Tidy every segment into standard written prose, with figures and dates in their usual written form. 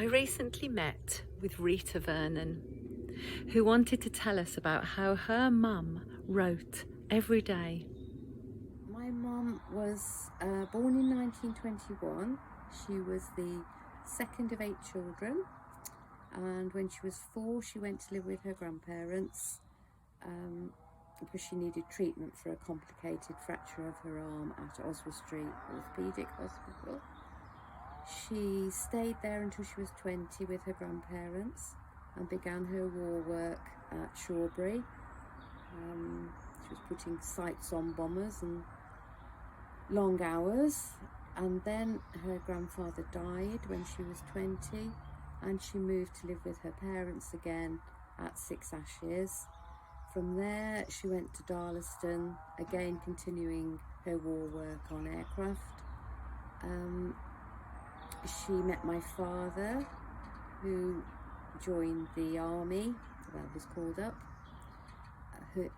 I recently met with Rita Vernon, who wanted to tell us about how her mum wrote every day. My mum was born in 1921. She was the second of 8 children, and when she was 4 she went to live with her grandparents because she needed treatment for a complicated fracture of her arm at Oswald Street Orthopaedic Hospital. She stayed there until she was 20 with her grandparents and began her war work at Shawbury. She was putting sights on bombers and long hours, and then her grandfather died when she was 20 and she moved to live with her parents again at Six Ashes. From there she went to Darlaston, again continuing her war work on aircraft. She met my father, who joined the army, well, was called up,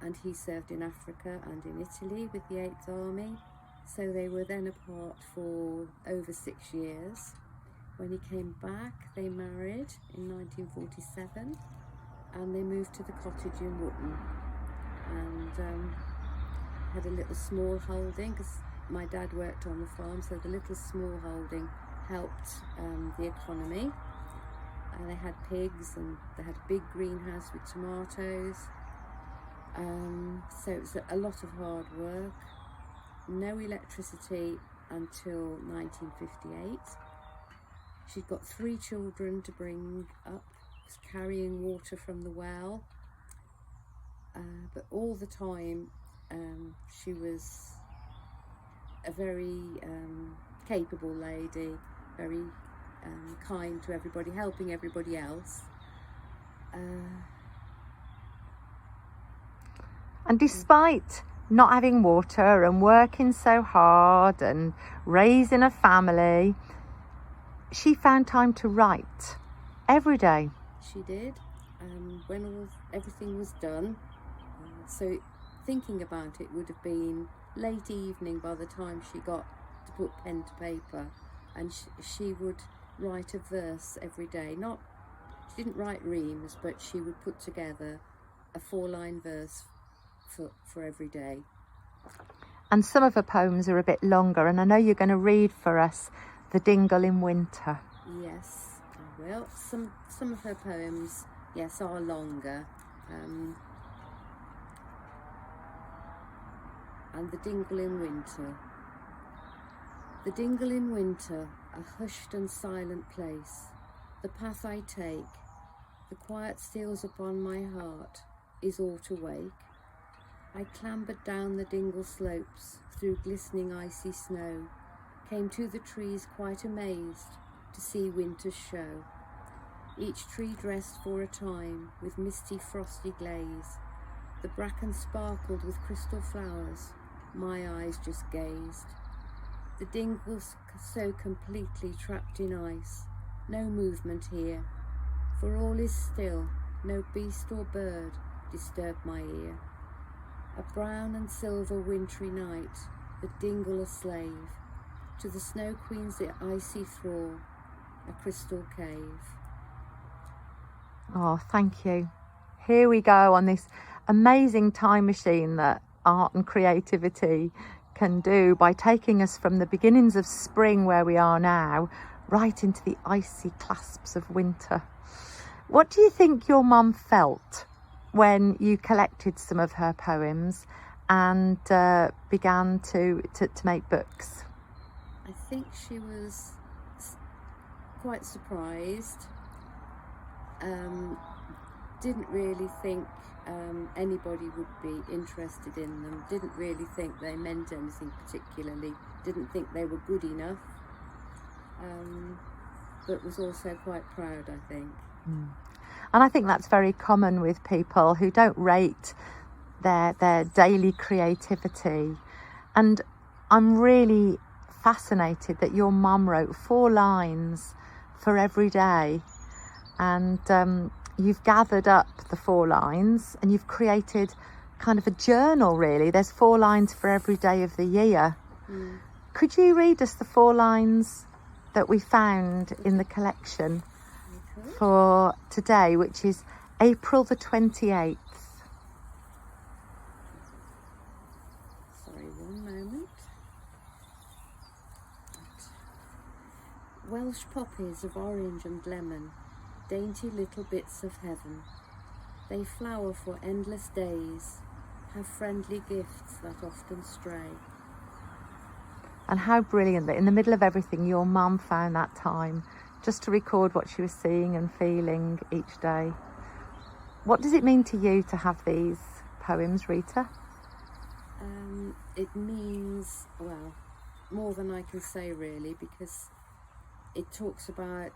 and he served in Africa and in Italy with the 8th Army. So they were then apart for over 6 years. When he came back, they married in 1947 and they moved to the cottage in Wootton and had a little small holding, because my dad worked on the farm, so the little small holding helped the economy. And they had pigs and they had a big greenhouse with tomatoes. So it was a lot of hard work. No electricity until 1958. She'd got 3 children to bring up, was carrying water from the well, but all the time she was a very capable lady, very kind to everybody, helping everybody else. And despite not having water and working so hard and raising a family, she found time to write every day. She did, when everything was done. So thinking about it would have been late evening by the time she got to put pen to paper, and she would write a verse every day. She didn't write reams, but she would put together a 4-line verse for every day. And some of her poems are a bit longer, and I know you're going to read for us The Dingle in Winter. Yes, I will. Some of her poems, yes, are longer. And The Dingle in Winter. The dingle in winter, a hushed and silent place. The path I take, the quiet steals upon my heart, is all to wake. I clambered down the dingle slopes, through glistening icy snow, came to the trees quite amazed to see winter's show. Each tree dressed for a time with misty frosty glaze. The bracken sparkled with crystal flowers, my eyes just gazed. The dingle's so completely trapped in ice, no movement here, for all is still, no beast or bird disturb my ear. A brown and silver wintry night, the dingle a slave, to the snow queen's icy thrall, a crystal cave. Oh, thank you. Here we go on this amazing time machine that art and creativity can do by taking us from the beginnings of spring, where we are now, right into the icy clasps of winter. What do you think your mum felt when you collected some of her poems and began to make books? I think she was quite surprised. Didn't really think anybody would be interested in them. Didn't really think they meant anything particularly. Didn't think they were good enough. But was also quite proud, I think. And I think that's very common with people who don't rate their daily creativity. And I'm really fascinated that your mum wrote 4 lines for every day, and you've gathered up the 4 lines and you've created kind of a journal, really. There's 4 lines for every day of the year. Could you read us the 4 lines that we found in the collection? for today, which is April the 28th. Sorry, one moment. Welsh poppies of orange and lemon, dainty little bits of heaven. They flower for endless days, have friendly gifts that often stray. And how brilliant that in the middle of everything, your mum found that time just to record what she was seeing and feeling each day. What does it mean to you to have these poems, Rita? It means, well, more than I can say really, because it talks about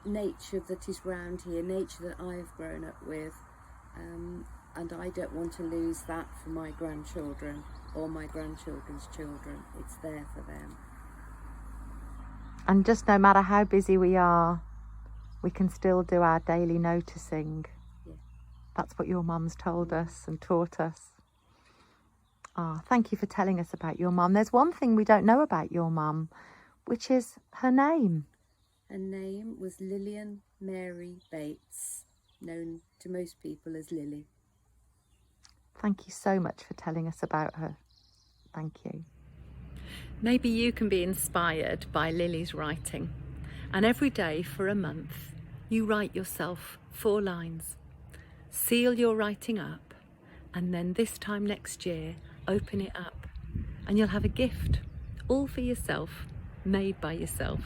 nature that is round here, nature that I've grown up with, and I don't want to lose that for my grandchildren or my grandchildren's children. It's there for them. And just no matter how busy we are, we can still do our daily noticing. Yeah. That's what your mum's told us and taught us. Thank you for telling us about your mum. There's one thing we don't know about your mum, which is her name. Her name was Lillian Mary Bates, known to most people as Lily. Thank you so much for telling us about her. Thank you. Maybe you can be inspired by Lily's writing, and every day for a month you write yourself 4 lines. Seal your writing up, and then this time next year open it up, and you'll have a gift all for yourself, made by yourself.